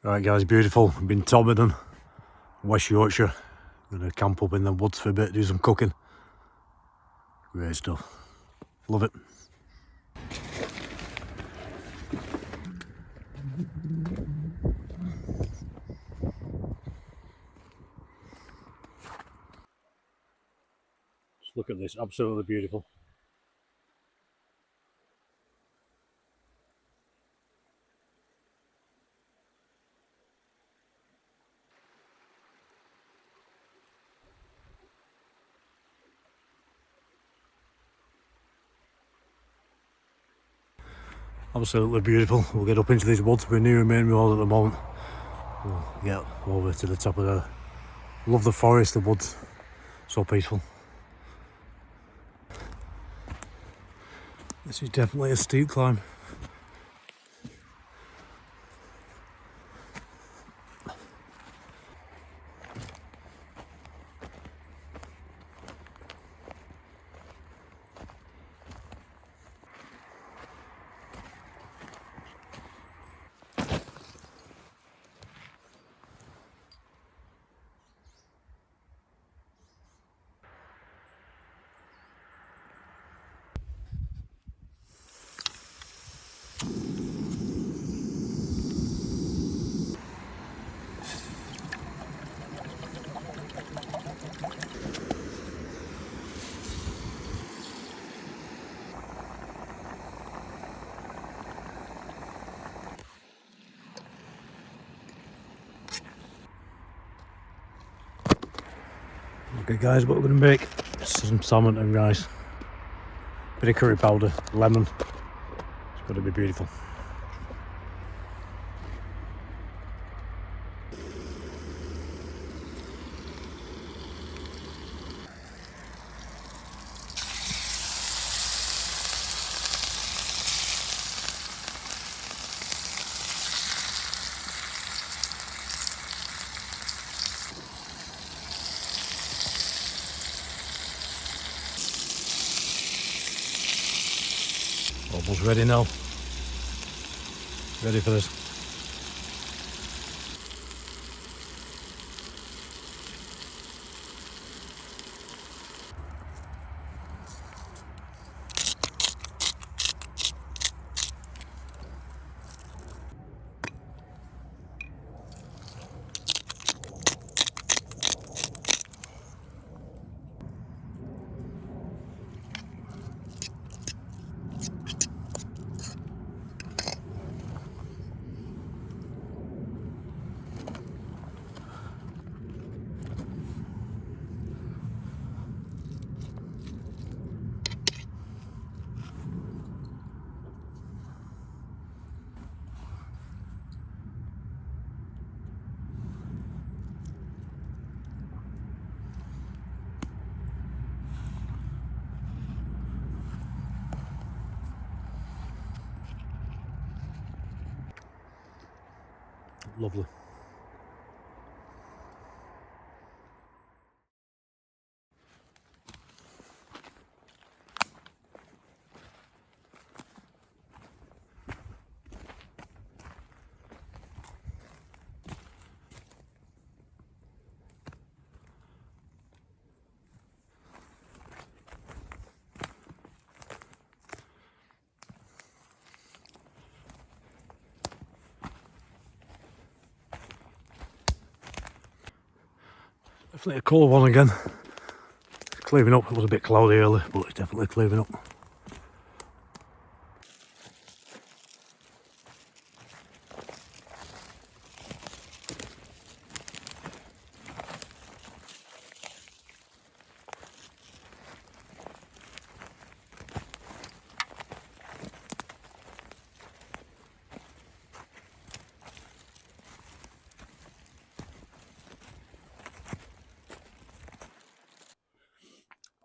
Right guys, beautiful. I've been Todmorden, West Yorkshire. Gonna camp up in the woods for a bit, do some cooking. Great stuff. Love it. Just look at this, absolutely beautiful. Absolutely beautiful. We'll get up into these woods. We're near a main road at the moment. We'll get over to the top of there. Love the forest, the woods. So peaceful. This is definitely a steep climb. Okay guys, what we're going to make is some salmon and rice. Bit of curry powder, lemon. It's going to be beautiful. Almost ready now. Ready for this. Lovely. Definitely a cooler one again. It's clearing up. It was a bit cloudy earlier, but it's definitely clearing up.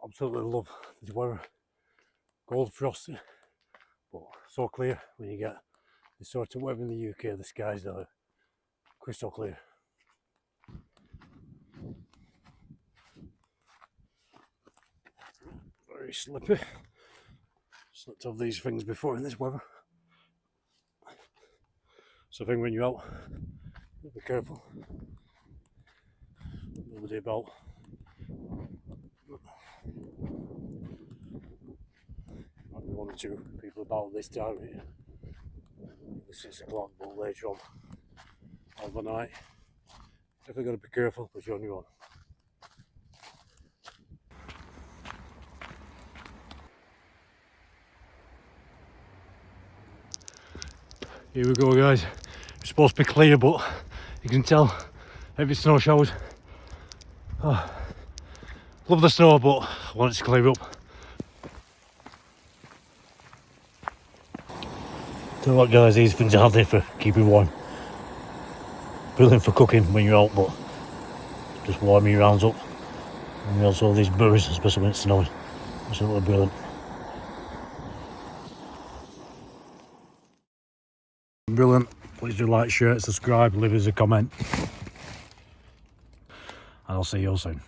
Absolutely love this weather. Cold, frosty, but so clear when you get this sort of weather in the UK. The skies are crystal clear. Very slippy. Slipped off these things before in this weather. So I think when you're out Be careful. Nobody about. Might be 1 or 2 people about this time. It's 6 o'clock, but later on overnight. Definitely got to be careful, but you're on your own. Here we go, guys. It's supposed to be clear, but you can tell heavy snow showers. Oh, love the snow, but I want it to clear up. Tell you what, guys, these things are handy for keeping warm. Brilliant for cooking when you're out, but just warming your hands up. And also all these burrs, especially when it's snowing. Absolutely brilliant. Brilliant. Please do like, share, subscribe, leave us a comment. And I'll see you all soon.